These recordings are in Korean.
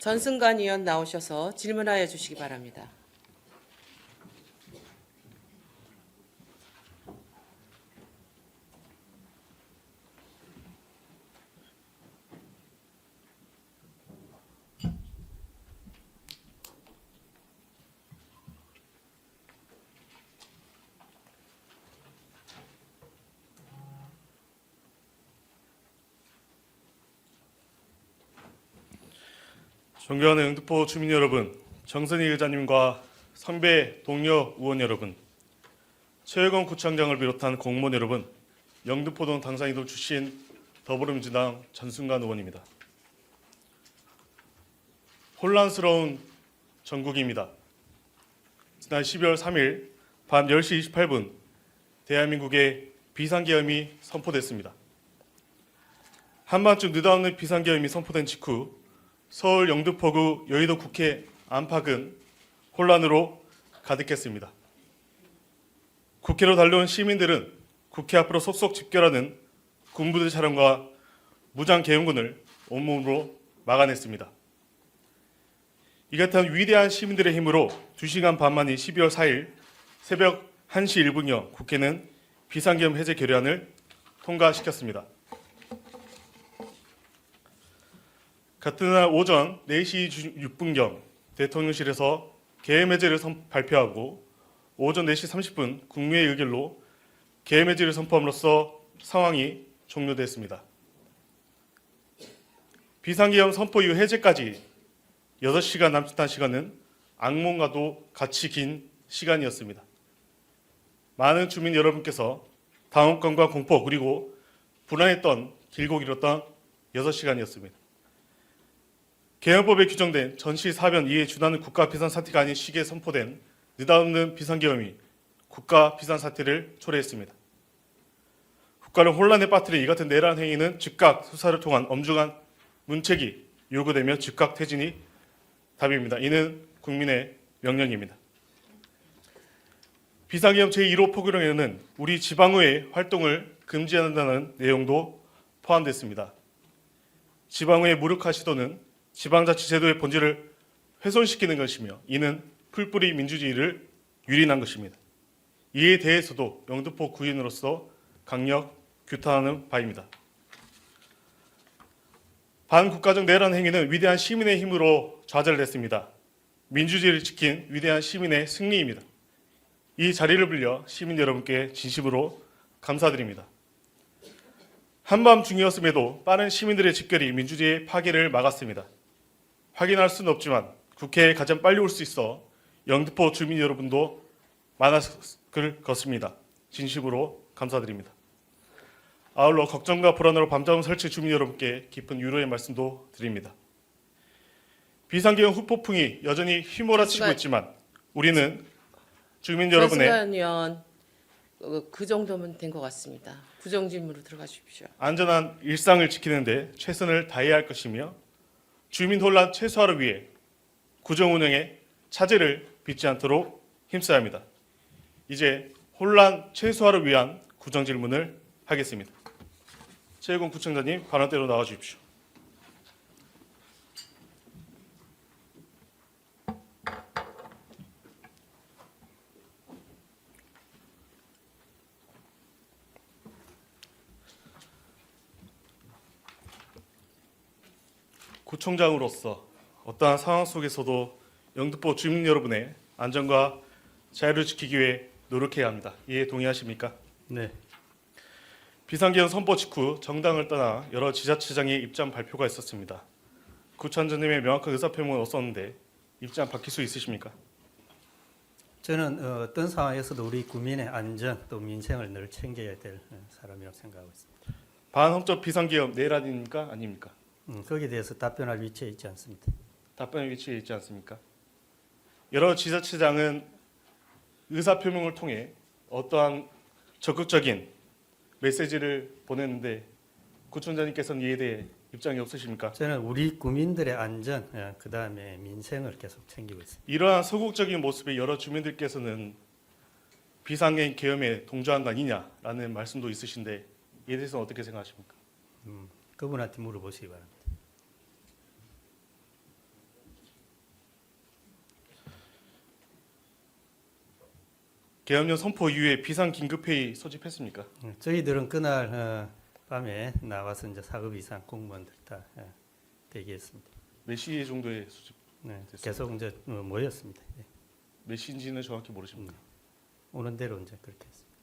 전승관 의원 나오셔서 질문하여 주시기 바랍니다. 존경하는 영등포 주민 여러분, 정선희 의장님과 선배 동료 의원 여러분, 최혜건 구청장을 비롯한 공무원 여러분, 영등포동 당산이동 출신 더불어민주당 전승관 의원입니다. 혼란스러운 전국입니다. 지난 12월 3일 밤 10시 28분 대한민국에 비상계엄이 선포됐습니다. 한밤중 느닷없는 비상계엄이 선포된 직후 서울 영등포구 여의도 국회 안팎은 혼란으로 가득했습니다. 국회로 달려온 시민들은 국회 앞으로 속속 집결하는 군부대 차량과 무장계엄군을 온몸으로 막아냈습니다. 이 같은 위대한 시민들의 힘으로 2시간 반 만인 12월 4일 새벽 1시 1분경 국회는 비상계엄 해제 결의안을 통과시켰습니다. 같은 날 오전 4시 6분경 대통령실에서 계엄 해제를 발표하고 오전 4시 30분 국무회의 의결로 계엄 해제를 선포함으로써 상황이 종료됐습니다. 비상계엄 선포 이후 해제까지 6시간 남짓한 시간은 악몽과도 같이 긴 시간이었습니다. 많은 주민 여러분께서 당혹감과 공포 그리고 불안했던 길고 길었던 6시간이었습니다. 계엄법에 규정된 전시사변 이에 준하는 국가 비상사태가 아닌 시기에 선포된 느닷없는 비상계엄이 국가 비상사태를 초래했습니다. 국가를 혼란에 빠뜨린 이 같은 내란 행위는 즉각 수사를 통한 엄중한 문책이 요구되며 즉각 퇴진이 답입니다. 이는 국민의 명령입니다. 비상계엄 제1호 포교령에는 우리 지방의회 활동을 금지한다는 내용도 포함됐습니다. 지방의회 무력화 시도는 지방자치제도의 본질을 훼손시키는 것이며 이는 풀뿌리 민주주의를 유린한 것입니다. 이에 대해서도 영등포 구인으로서 강력 규탄하는 바입니다. 반국가적 내란 행위는 위대한 시민의 힘으로 좌절됐습니다. 민주주의를 지킨 위대한 시민의 승리입니다. 이 자리를 빌려 시민 여러분께 진심으로 감사드립니다. 한밤중이었음에도 빠른 시민들의 집결이 민주주의의 파괴를 막았습니다. 확인할 수는 없지만 국회에 가장 빨리 올 수 있어 영등포 주민 여러분도 마스크를 걷습니다. 진심으로 감사드립니다. 아울러 걱정과 불안으로 밤잠을 설치 주민 여러분께 깊은 위로의 말씀도 드립니다. 비상계엄 후폭풍이 여전히 휘몰아치고 있지만 우리는 주민 여러분의 전승관 의원 그 정도면 된 것 같습니다. 부정질문으로 들어가 주십시오. 안전한 일상을 지키는 데 최선을 다해야 할 것이며 주민 혼란 최소화를 위해 구정 운영에 차질을 빚지 않도록 힘써야 합니다. 이제 혼란 최소화를 위한 구정 질문을 하겠습니다. 최혜건 구청장님 발언대로 나와 주십시오. 구청장으로서 어떠한 상황 속에서도 영등포 주민 여러분의 안전과 자유를 지키기 위해 노력해야 합니다. 이에 동의하십니까? 네. 비상계엄 선포 직후 정당을 떠나 여러 지자체장의 입장 발표가 있었습니다. 구청장님의 명확한 의사표명은 없었는데 입장 바뀔 수 있으십니까? 저는 어떤 상황에서도 우리 국민의 안전 또 민생을 늘 챙겨야 될 사람이라고 생각하고 있습니다. 반헌법 비상계엄 내란입니까? 아닙니까? 거기에 대해서 답변할 위치에 있지 않습니다. 답변의 위치에 있지 않습니까? 여러 지자체장은 의사표명을 통해 어떠한 적극적인 메시지를 보냈는데 구청장님께서는 이에 대해 입장이 없으십니까? 저는 우리 국민들의 안전, 그다음에 민생을 계속 챙기고 있습니다. 이러한 소극적인 모습에 여러 주민들께서는 비상계엄에 동조한 거 아니냐라는 말씀도 있으신데 이에 대해서는 어떻게 생각하십니까? 그분한테 물어보시기 바랍니다. 계엄령 선포 이후에 비상 긴급회의 소집했습니까? 저희들은 그날 밤에 나와서 이제 4급 이상 공무원들 다 대기했습니다. 몇 시 정도에 소집? 네, 됐습니다. 계속 이제 모였습니다. 예. 몇 시인지는 정확히 모르십니까? 오는 대로 이제 그렇게 했습니다.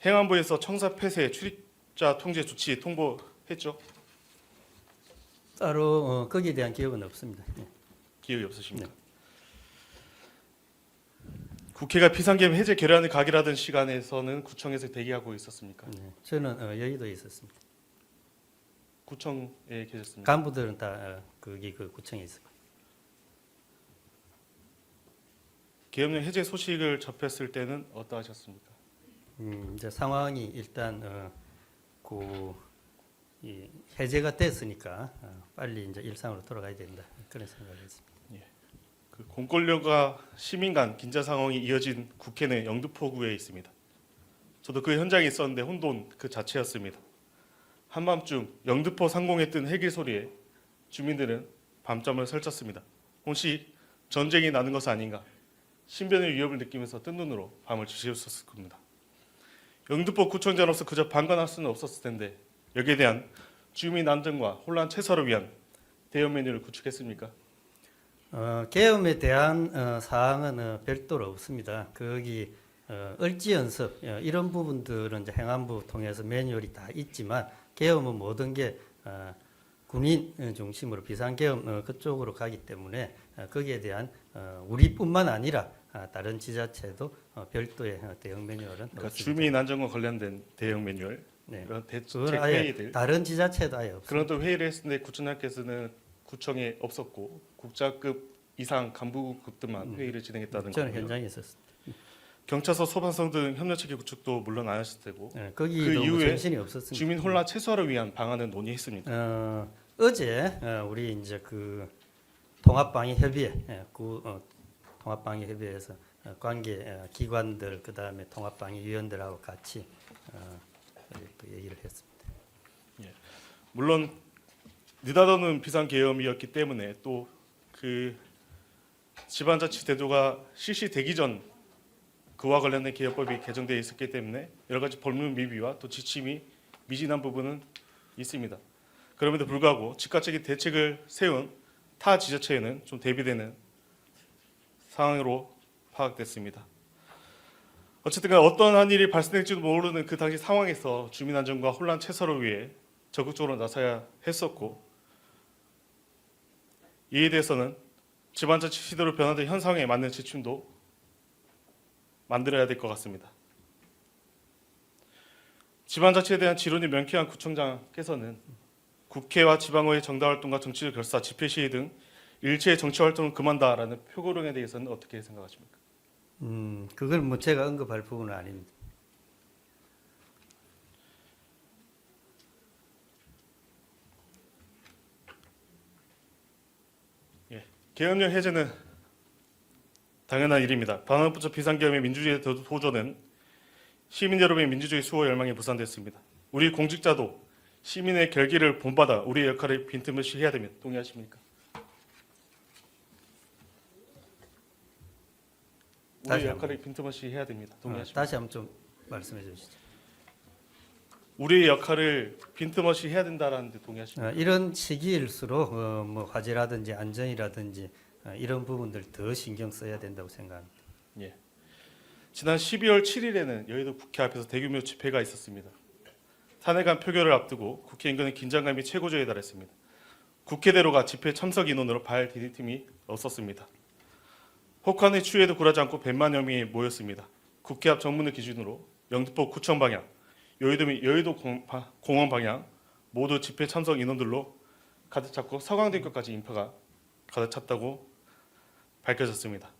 행안부에서 청사 폐쇄 출입자 통제 조치 통보했죠? 따로 거기에 대한 기억은 없습니다. 예. 기억이 없으십니까? 국회가 비상계엄 해제 결의안을 가결하던 시간에서는 구청에서 대기하고 있었습니까? 네, 저는 여의도에 있었습니다. 구청에 계셨습니까? 간부들은 다 거기 그 구청에 있었고. 계엄령 해제 소식을 접했을 때는 어떠하셨습니까? 이제 상황이 일단 이 해제가 됐으니까 빨리 이제 일상으로 돌아가야 된다 그런 생각을 했습니다. 그 공권력과 시민 간 긴장 상황이 이어진 국회는 영등포구에 있습니다. 저도 그 현장에 있었는데 혼돈 그 자체였습니다. 한밤중 영등포 상공에 뜬 헬기 소리에 주민들은 밤잠을 설쳤습니다. 혹시 전쟁이 나는 것은 아닌가? 신변의 위협을 느끼면서 뜬 눈으로 밤을 지새웠을 겁니다. 영등포 구청장으로서 그저 방관할 수는 없었을 텐데 여기에 대한 주민 안전과 혼란 최소화를 위한 대응 메뉴를 구축했습니까? 계엄에 대한 사항은 별도로 없습니다. 거기 을지 연습 이런 부분들은 이제 행안부 통해서 매뉴얼이 다 있지만 계엄은 모든 게 군인 중심으로 비상계엄 그쪽으로 가기 때문에 거기에 대한 우리뿐만 아니라 다른 지자체도 별도의 대응 매뉴얼은 그러니까 없습니다. 주민 안전과 관련된 대응 매뉴얼 네. 이런 대책 그건 아예 회의들 다른 지자체도 아예 없습니다. 그런 또 회의를 했는데 구청장께서는 구청에 없었고 국장급 이상 간부급들만 회의를 진행했다는 저는 거고요. 현장에 있었습니다. 경찰서, 소방서 등 협력체계 구축도 물론 안 하셨을 테고 네, 거기도 그 뭐 이후에 정신이 없었습니다. 주민 혼란 최소화를 위한 방안은 논의했습니다. 어제 우리 이제 그 통합방위 협의회 통합방위 협의회에서 관계 기관들 그다음에 통합방위 위원들하고 같이 또 얘기를 했습니다. 물론 느닷없는 비상계엄이었기 때문에 또 그 지방자치제도가 실시되기 전 그와 관련된 개혁법이 개정되어 있었기 때문에 여러 가지 법률 미비와 또 지침이 미진한 부분은 있습니다. 그럼에도 불구하고 즉각적인 대책을 세운 타 지자체에는 좀 대비되는 상황으로 파악됐습니다. 어쨌든 간 어떤 한 일이 발생될지도 모르는 그 당시 상황에서 주민 안전과 혼란 최소를 위해 적극적으로 나서야 했었고 이에 대해서는 지방자치 시대로 변화된 현상에 맞는 지침도 만들어야 될 것 같습니다. 지방자치에 대한 지론이 명쾌한 구청장께서는 국회와 지방의회 정당활동과 정치적 결사, 집회시위 등 일체의 정치활동을 금한다라는 표고령에 대해서는 어떻게 생각하십니까? 그걸 뭐 제가 언급할 부분은 아닙니다. 계엄령 해제는 당연한 일입니다. 반환부처 비상계엄의 민주주의 도전은 시민 여러분의 민주주의 수호 열망에 부산됐습니다. 우리 공직자도 시민의 결기를 본받아 우리의 역할을 빈틈없이 해야 됩니다. 동의하십니까? 우리의 역할을 빈틈없이 해야 됩니다. 동의하십니까? 다시 한번 좀 말씀해 주시죠. 우리의 역할을 빈틈없이 해야 된다라는데 동의하십니까? 이런 시기일수록 뭐 화재라든지 안전이라든지 이런 부분들 더 신경 써야 된다고 생각합니다. 예. 지난 12월 7일에는 여의도 국회 앞에서 대규모 집회가 있었습니다. 탄핵안 표결을 앞두고 국회 인근의 긴장감이 최고조에 달했습니다. 국회대로가 집회 참석 인원으로 발 디딜 틈이 없었습니다. 혹한의 추위에도 굴하지 않고 100만여 명이 모였습니다. 국회 앞 정문을 기준으로 영등포 구청 방향, 여의도 및 여의도 공원 방향 모두 집회 참석 인원들로 가득 찼고 서강대교까지 인파가 가득 찼다고 밝혀졌습니다.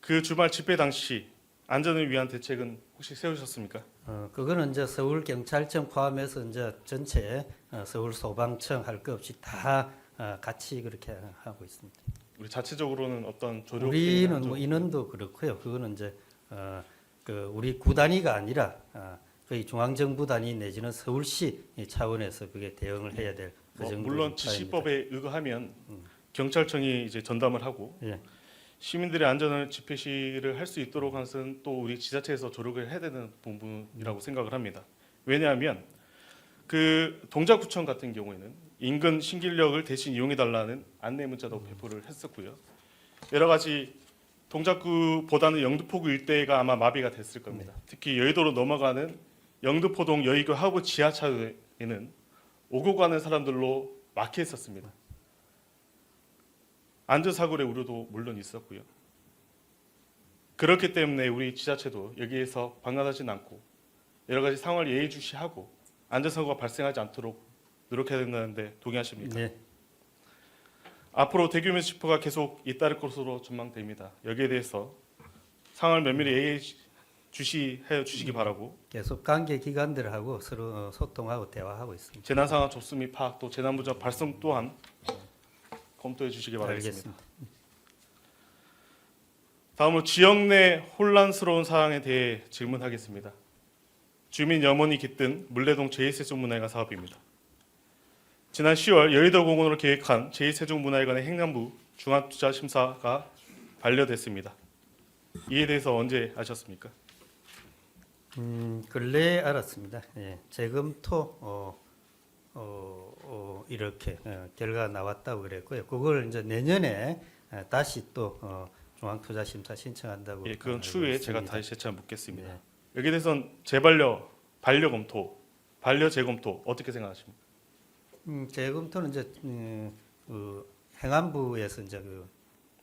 그 주말 집회 당시 안전을 위한 대책은 혹시 세우셨습니까? 그거는 이제 서울 경찰청 포함해서 이제 전체 서울 소방청 할 것 없이 다 같이 그렇게 하고 있습니다. 우리 자체적으로는 어떤 조력? 우리는 뭐 인원도 그렇고요. 그거는 이제 그 우리 구 단위가 아니라 거의 중앙정부 단위 내지는 서울시 차원에서 그게 대응을 해야 될 그 정도. 물론 지시법에 의거하면 경찰청이 이제 전담을 하고 예. 시민들의 안전을 집회 시위를 할 수 있도록 하는 것은 또 우리 지자체에서 조력을 해야 되는 부분이라고 생각을 합니다. 왜냐하면 그 동작구청 같은 경우에는 인근 신길역을 대신 이용해 달라는 안내 문자도 배포를 했었고요. 여러 가지 동작구보다는 영등포구 일대가 아마 마비가 됐을 겁니다. 특히 여의도로 넘어가는 영등포동 여의도 하부 지하차에는 오고 가는 사람들로 막혀 있었습니다. 안전사고의 우려도 물론 있었고요. 그렇기 때문에 우리 지자체도 여기에서 방관하지 않고 여러 가지 상황을 예의주시하고 안전사고가 발생하지 않도록 노력해야 된다는데 동의하십니까? 네. 앞으로 대규모 집회가 계속 잇따를 것으로 전망됩니다. 여기에 대해서 상황을 면밀히 예의주시해 주시기 바라고 계속 관계 기관들하고 서로 소통하고 대화하고 있습니다. 재난 상황 접수 및 파악 또 재난 문제 발생 또한 검토해 주시기 바라겠습니다. 알겠습니다. 다음으로 지역 내 혼란스러운 사항에 대해 질문하겠습니다. 주민 염원이 깃든 물레동 제2세종문화회관 사업입니다. 지난 10월 여의도 공원으로 계획한 제2세종문화회관의 행정부 종합투자심사가 반려됐습니다. 이에 대해서 언제 아셨습니까? 근래에 알았습니다. 예, 재검토 이렇게 결과가 나왔다고 그랬고요. 그걸 이제 내년에 다시 또 중앙투자심사 신청한다고. 예, 그건 추후에 제가 다시 재차 묻겠습니다. 네. 여기에 대해서는 반려 검토, 반려 재검토 어떻게 생각하십니까? 재검토는 이제 행안부에서 이제 그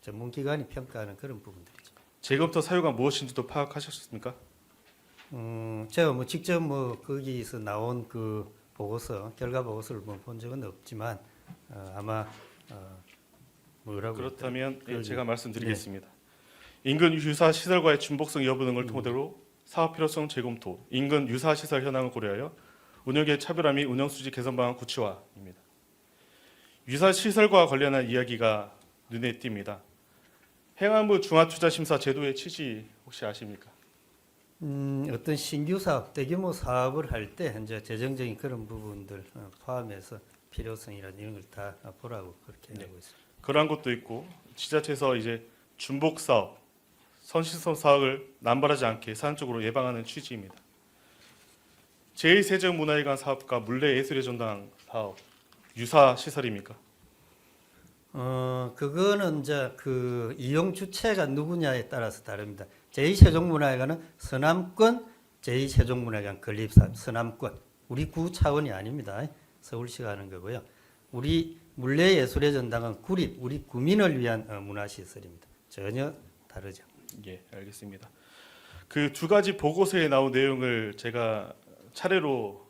전문기관이 평가하는 그런 부분들이죠. 재검토 사유가 무엇인지도 파악하셨습니까? 제가 뭐 직접 뭐 거기서 나온 그 보고서 결과 보고서를 뭐 본 적은 없지만 아마 뭐라고 그렇다면 예, 그러지. 제가 말씀드리겠습니다. 인근 유사 시설과의 중복성 여부 등을 토대로 사업 필요성 재검토, 인근 유사 시설 현황을 고려하여 운영의 차별화 및 운영 수지 개선 방안 구체화입니다. 유사 시설과 관련한 이야기가 눈에 띕니다. 행안부 중앙투자심사 제도의 취지 혹시 아십니까? 어떤 신규 사업, 대규모 사업을 할 때 이제 재정적인 그런 부분들 포함해서 필요성이나 이런 걸 다 보라고 그렇게 네. 하고 있습니다. 그러한 것도 있고 지자체에서 이제 중복 사업, 선시성 사업을 남발하지 않게 사안적으로 예방하는 취지입니다. 제2세종문화회관 사업과 물레예술의 전당 사업 유사 시설입니까? 그거는 이제 그 이용 주체가 누구냐에 따라서 다릅니다. 제2세종문화회관은 서남권 제2세종문화회관 건립사업, 서남권 우리 구 차원이 아닙니다. 서울시가 하는 거고요. 우리 물레예술의 전당은 구립, 우리 구민을 위한 문화시설입니다. 전혀 다르죠. 예, 알겠습니다. 그 두 가지 보고서에 나온 내용을 제가 차례로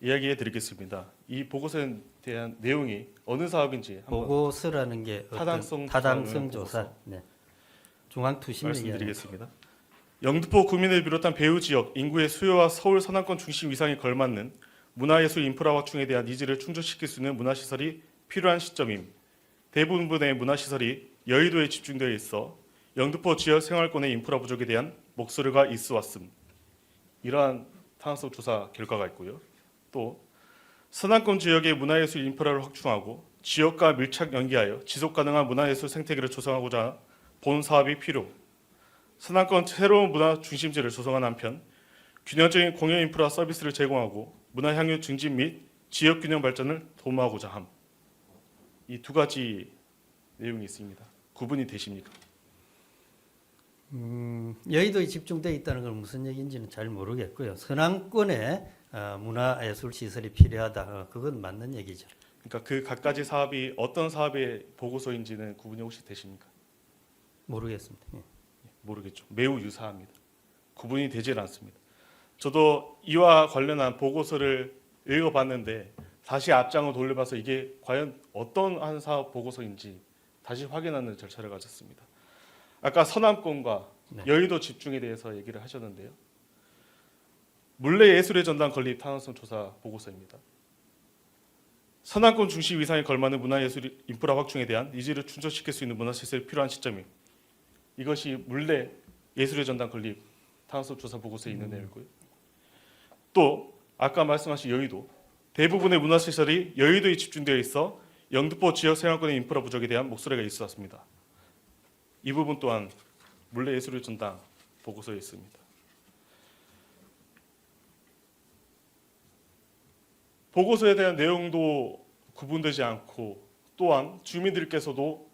이야기해 드리겠습니다. 이 보고서에 대한 내용이 어느 사업인지 한번 보고서라는 게 어떤 타당성 조사, 네. 중앙투심 말씀드리겠습니다. 영등포 구민을 비롯한 배후 지역 인구의 수요와 서울 서남권 중심 위상에 걸맞는 문화예술 인프라 확충에 대한 니즈를 충족시킬 수 있는 문화시설이 필요한 시점임. 대부분의 문화시설이 여의도에 집중되어 있어 영등포 지역 생활권의 인프라 부족에 대한 목소리가 있어 왔음. 이러한 타당성 조사 결과가 있고요. 또 서남권 지역의 문화예술 인프라를 확충하고 지역과 밀착 연계하여 지속 가능한 문화예술 생태계를 조성하고자 본 사업이 필요. 서남권 새로운 문화 중심지를 조성한 한편 균형적인 공연 인프라 서비스를 제공하고 문화 향유 증진 및 지역 균형 발전을 도모하고자 함. 이 두 가지 내용이 있습니다. 구분이 되십니까? 여의도에 집중되어 있다는 건 무슨 얘기인지는 잘 모르겠고요. 서남권에 문화예술 시설이 필요하다. 그건 맞는 얘기죠. 그러니까 그 각가지 사업이 어떤 사업의 보고서인지는 구분이 혹시 되십니까? 모르겠습니다. 예. 모르겠죠. 매우 유사합니다. 구분이 되질 않습니다. 저도 이와 관련한 보고서를 읽어봤는데 다시 앞장을 돌려봐서 이게 과연 어떤 한 사업 보고서인지 다시 확인하는 절차를 가졌습니다. 아까 서남권과 네. 여의도 집중에 대해서 얘기를 하셨는데요. 물레예술의 전당 건립 타당성 조사 보고서입니다. 서남권 중심 위상에 걸맞는 문화예술 인프라 확충에 대한 니즈를 충족시킬 수 있는 문화시설이 필요한 시점이 이것이 물레예술의 전당 건립 타당성 조사 보고서에 있는 내용이고요. 또 아까 말씀하신 여의도 대부분의 문화시설이 여의도에 집중되어 있어 영등포 지역 생활권의 인프라 부족에 대한 목소리가 있었습니다. 이 부분 또한 물레예술의 전당 보고서에 있습니다. 보고서에 대한 내용도 구분되지 않고 또한 주민들께서도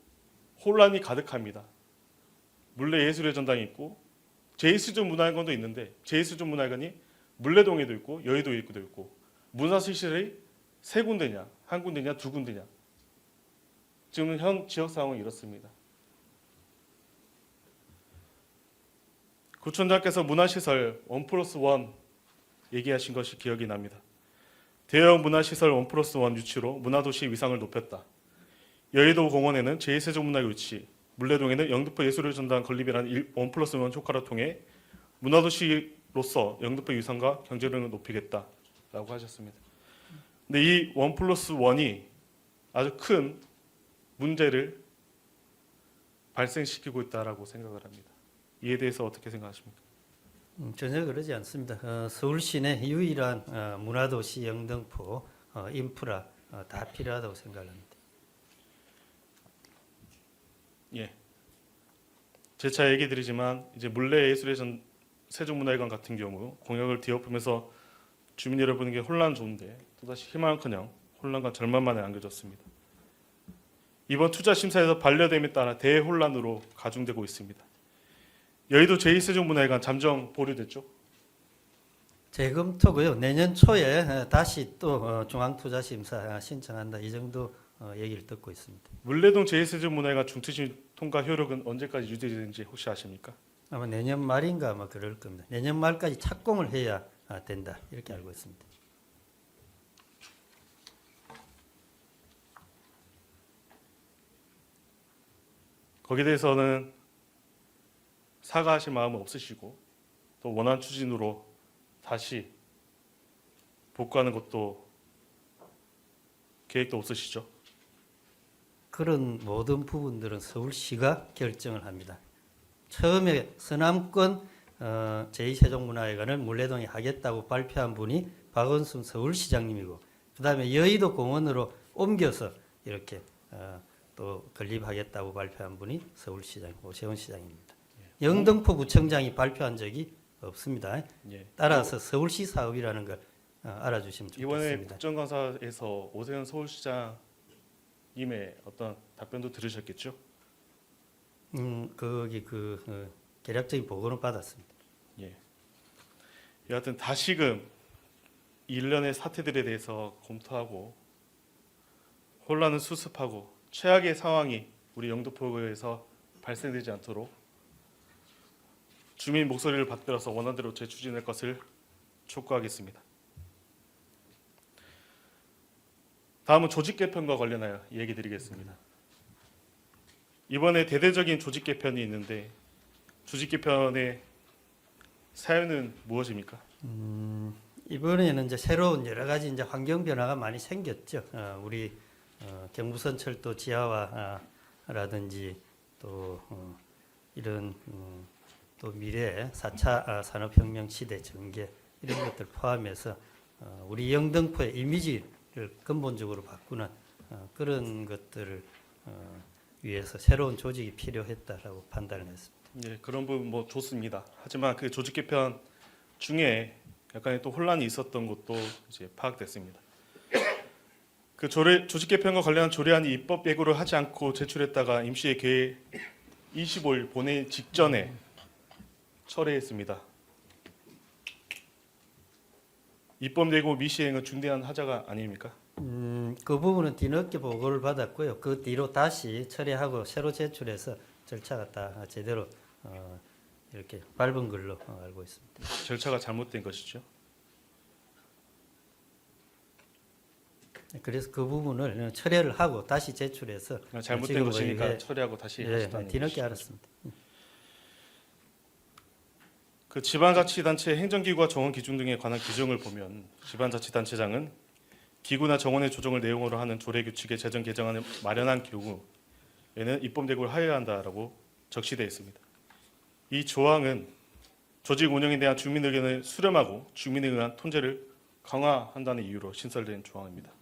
혼란이 가득합니다. 물레예술의 전당이 있고 제2세종문화회관도 있는데 제2세종문화회관이 물레동에도 있고 여의도에 있고 문화시설이 세 군데냐 한 군데냐 두 군데냐 지금 현 지역 상황은 이렇습니다. 구청장께서 문화시설 1+1 얘기하신 것이 기억이 납니다. 대형 문화시설 1+1 유치로 문화도시 위상을 높였다. 여의도 공원에는 제2세종문화회 유치, 물레동에는 영등포 예술의 전당 건립이라는 1+1 효과를 통해 문화도시로서 영등포 위상과 경제력을 높이겠다라고 하셨습니다. 근데 이 1+1이 아주 큰 문제를 발생시키고 있다라고 생각을 합니다. 이에 대해서 어떻게 생각하십니까? 전혀 그러지 않습니다. 서울 시내 유일한 문화도시 영등포 인프라 다 필요하다고 생각합니다. 예. 재차 얘기 드리지만 이제 물레예술의 세종문화회관 같은 경우 공약을 뒤엎으면서 주민 여러분에게 혼란 좋은데 또다시 희망은커녕 혼란과 절망만에 안겨졌습니다. 이번 투자 심사에서 반려됨에 따라 대혼란으로 가중되고 있습니다. 여의도 제2세종문화회관 잠정 보류됐죠? 재검토고요. 내년 초에 다시 또 중앙투자심사 신청한다. 이 정도 얘기를 듣고 있습니다. 물레동 제2세종문화회관 중투심 통과 효력은 언제까지 유지되는지 혹시 아십니까? 아마 내년 말인가 아마 그럴 겁니다. 내년 말까지 착공을 해야 된다. 이렇게 알고 있습니다. 거기에 대해서는 사과하실 마음은 없으시고 또 원안 추진으로 다시 복구하는 것도 계획도 없으시죠? 그런 모든 부분들은 서울시가 결정을 합니다. 처음에 서남권 제2세종문화회관을 물레동에 하겠다고 발표한 분이 박원순 서울시장님이고 그 다음에 여의도 공원으로 옮겨서 이렇게 또 건립하겠다고 발표한 분이 서울시장 오세훈 시장입니다. 영등포 구청장이 발표한 적이 없습니다. 예. 따라서 서울시 사업이라는 걸 알아주시면 이번에 좋겠습니다. 국정감사에서 오세훈 서울시장님의 어떤 답변도 들으셨겠죠? 거기 계략적인 보고는 받았습니다. 예. 여하튼 다시금 일련의 사태들에 대해서 검토하고 혼란을 수습하고 최악의 상황이 우리 영등포구에서 발생되지 않도록 주민 목소리를 받들어서 원안대로 재추진할 것을 촉구하겠습니다. 다음은 조직 개편과 관련하여 얘기 드리겠습니다. 이번에 대대적인 조직 개편이 있는데 조직 개편의 사연은 무엇입니까? 이번에는 이제 새로운 여러 가지 이제 환경 변화가 많이 생겼죠. 우리 경부선철도 지하화라든지 또 이런 또 미래 4차 산업혁명 시대 전개 이런 것들 포함해서 우리 영등포의 이미지를 근본적으로 바꾸는 그런 것들을 위해서 새로운 조직이 필요했다라고 판단을 했습니다. 네, 그런 부분 뭐 좋습니다. 하지만 그 조직 개편 중에 약간의 또 혼란이 있었던 것도 이제 파악됐습니다. 그 조직 개편과 관련한 조례안이 입법 예고를 하지 않고 제출했다가 임시의 계획 25일 본회의 직전에 철회했습니다. 입법 예고 미시행은 중대한 하자가 아닙니까? 그 부분은 뒤늦게 보고를 받았고요. 그 뒤로 다시 처리하고 새로 제출해서 절차가 다 제대로 이렇게 밟은 걸로 알고 있습니다. 절차가 잘못된 것이죠. 그래서 그 부분을 철회를 하고 다시 제출해서 잘못된 것이니까 처리하고 다시 하셨다는 뒤늦게 것이죠. 알았습니다. 그 지방자치단체 행정기구와 정원 기준 등에 관한 규정을 보면 지방자치단체장은 기구나 정원의 조정을 내용으로 하는 조례규칙의 제정 개정안을 마련한 경우에는 입법 예고를 하여야 한다라고 적시되어 있습니다. 이 조항은 조직 운영에 대한 주민 의견을 수렴하고 주민에 의한 통제를 강화한다는 이유로 신설된 조항입니다.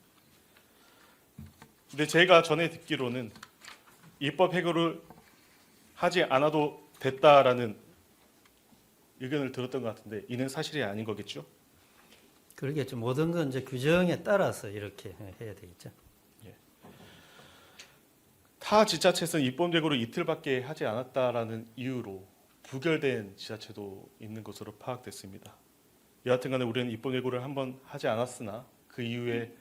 근데 제가 전에 듣기로는 입법 예고를 하지 않아도 됐다라는 의견을 들었던 것 같은데 이는 사실이 아닌 거겠죠? 그러겠죠. 모든 건 이제 규정에 따라서 이렇게 해야 되겠죠. 타 지자체에서는 입법예고를 이틀밖에 하지 않았다라는 이유로 부결된 지자체도 있는 것으로 파악됐습니다. 여하튼간에 우리는 입법예고를 한번 하지 않았으나 그 이후에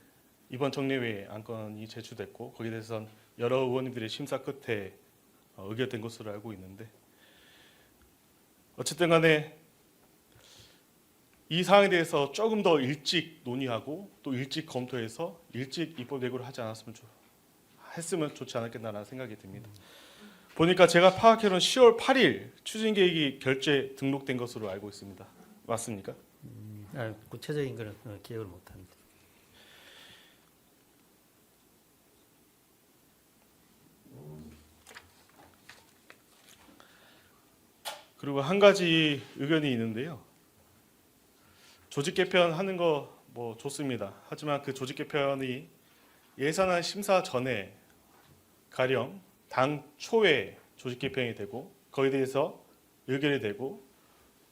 이번 정례회에 안건이 제출됐고 거기에 대해서는 여러 의원님들의 심사 끝에 의결된 것으로 알고 있는데 어쨌든 간에 이 사항에 대해서 조금 더 일찍 논의하고 또 일찍 검토해서 일찍 입법예고를 하지 않았으면 했으면 좋지 않았겠나라는 생각이 듭니다. 보니까 제가 파악해놓은 10월 8일 추진계획이 결재 등록된 것으로 알고 있습니다. 맞습니까? 구체적인 거는 기억을 못합니다. 그리고 한 가지 의견이 있는데요. 조직 개편하는 거 뭐 좋습니다. 하지만 그 조직 개편이 예산안 심사 전에 가령 당 초에 조직 개편이 되고 거기에 대해서 의결이 되고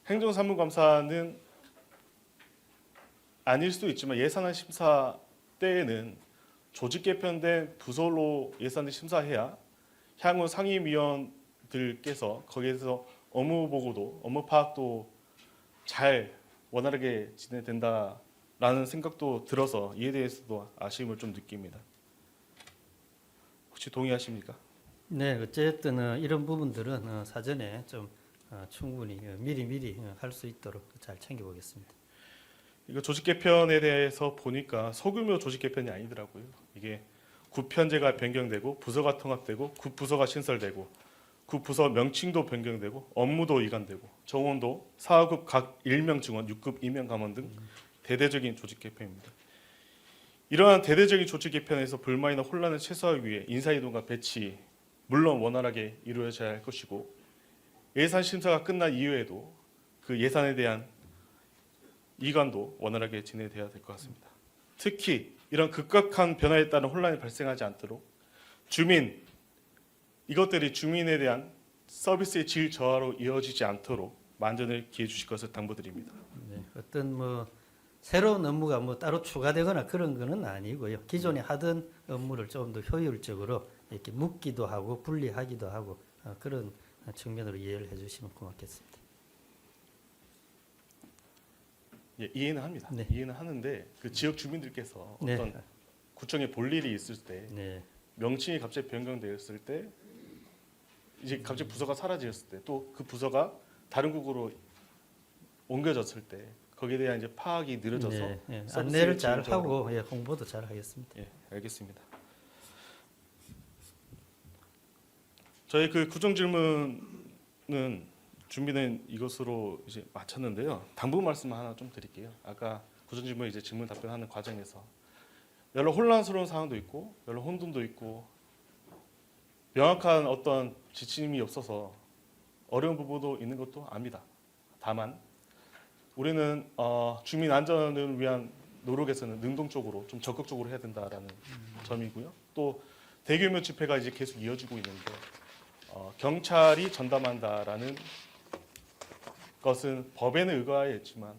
행정사무감사는 아닐 수도 있지만 예산안 심사 때에는 조직 개편된 부서로 예산을 심사해야 향후 상임위원들께서 거기에서 업무 보고도 업무 파악도 잘 원활하게 진행된다라는 생각도 들어서 이에 대해서도 아쉬움을 좀 느낍니다. 혹시 동의하십니까? 네, 어쨌든 이런 부분들은 사전에 좀 충분히 미리 할 수 있도록 잘 챙겨보겠습니다. 이거 조직 개편에 대해서 보니까 소규모 조직 개편이 아니더라고요. 이게 구편제가 변경되고 부서가 통합되고 구부서가 신설되고 구부서 명칭도 변경되고 업무도 이관되고 정원도 4급 각 1명 증원, 6급 2명 감원 등 대대적인 조직 개편입니다. 이러한 대대적인 조직 개편에서 불만이나 혼란을 최소화하기 위해 인사이동과 배치 물론 원활하게 이루어져야 할 것이고 예산 심사가 끝난 이후에도 그 예산에 대한 이관도 원활하게 진행돼야 될 것 같습니다. 특히 이런 급격한 변화에 따른 혼란이 발생하지 않도록 이것들이 주민에 대한 서비스의 질 저하로 이어지지 않도록 만전을 기해 주실 것을 당부드립니다. 네, 어떤 새로운 업무가 따로 추가되거나 그런 거는 아니고요. 기존에 하던 업무를 좀 더 효율적으로 이렇게 묶기도 하고 분리하기도 하고 그런 측면으로 이해를 해주시면 고맙겠습니다. 예, 이해는 합니다. 네. 이해는 하는데 그 지역 주민들께서 네. 어떤 구청에 볼 일이 있을 때 네, 명칭이 갑자기 변경되었을 때 이제 갑자기 부서가 사라졌을 때 또 그 부서가 다른 국으로 옮겨졌을 때 거기에 대한 이제 파악이 느려져서 서비스의 안내를 잘 질적으로- 하고 홍보도 잘 하겠습니다. 예, 알겠습니다. 저희 그 구정 질문은 준비는 이것으로 이제 마쳤는데요. 당부 말씀 하나 좀 드릴게요. 아까 구정 질문 이제 질문 답변하는 과정에서 여러 혼란스러운 상황도 있고 여러 혼돈도 있고 명확한 어떤 지침이 없어서 어려운 부분도 있는 것도 압니다. 다만 우리는 주민 안전을 위한 노력에서는 능동적으로 좀 적극적으로 해야 된다라는 점이고요. 또 대규모 집회가 이제 계속 이어지고 있는데 경찰이 전담한다라는 것은 법에는 의거하여 있지만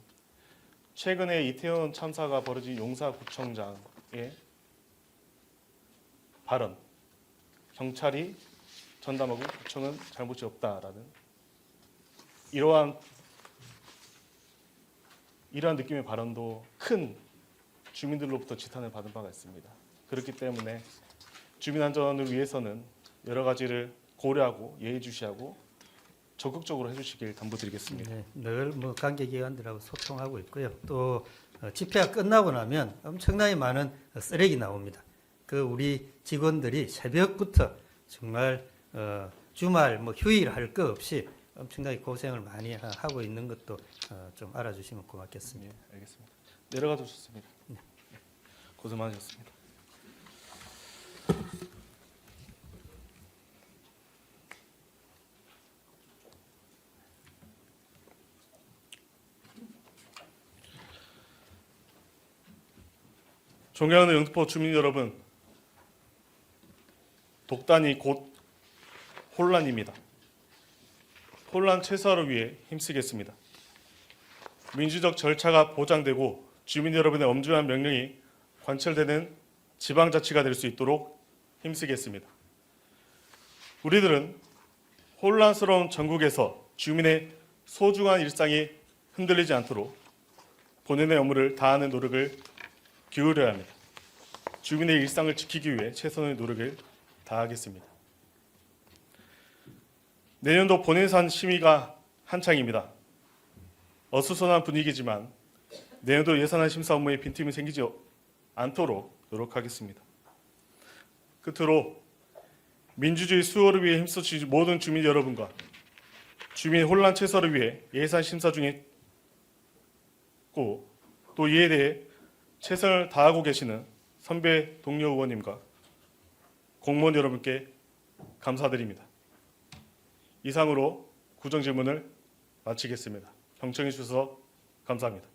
최근에 이태원 참사가 벌어진 용사구청장의 발언, 경찰이 전담하고 구청은 잘못이 없다라는 이러한 느낌의 발언도 큰 주민들로부터 지탄을 받은 바가 있습니다. 그렇기 때문에 주민 안전을 위해서는 여러 가지를 고려하고 예의주시하고 적극적으로 해주시길 당부드리겠습니다. 네, 늘 관계기관들하고 소통하고 있고요. 또 집회가 끝나고 나면 엄청나게 많은 쓰레기 나옵니다. 그 우리 직원들이 새벽부터 정말 주말 휴일 할 거 없이 엄청나게 고생을 많이 하고 있는 것도 좀 알아주시면 고맙겠습니다. 네, 알겠습니다. 내려가도 좋습니다. 네. 고생 많으셨습니다. 존경하는 영등포 주민 여러분, 독단이 곧 혼란입니다. 혼란 최소화를 위해 힘쓰겠습니다. 민주적 절차가 보장되고 주민 여러분의 엄중한 명령이 관철되는 지방자치가 될 수 있도록 힘쓰겠습니다. 우리들은 혼란스러운 전국에서 주민의 소중한 일상이 흔들리지 않도록 본연의 업무를 다하는 노력을 기울여야 합니다. 주민의 일상을 지키기 위해 최선의 노력을 다하겠습니다. 내년도 본예산 심의가 한창입니다. 어수선한 분위기지만 내년도 예산안 심사 업무에 빈틈이 생기지 않도록 노력하겠습니다. 끝으로 민주주의 수호를 위해 힘써주신 모든 주민 여러분과 주민 혼란 최소화를 위해 예산 심사 중에 또 이에 대해 최선을 다하고 계시는 선배 동료 의원님과 공무원 여러분께 감사드립니다. 이상으로 구정질문을 마치겠습니다. 경청해 주셔서 감사합니다.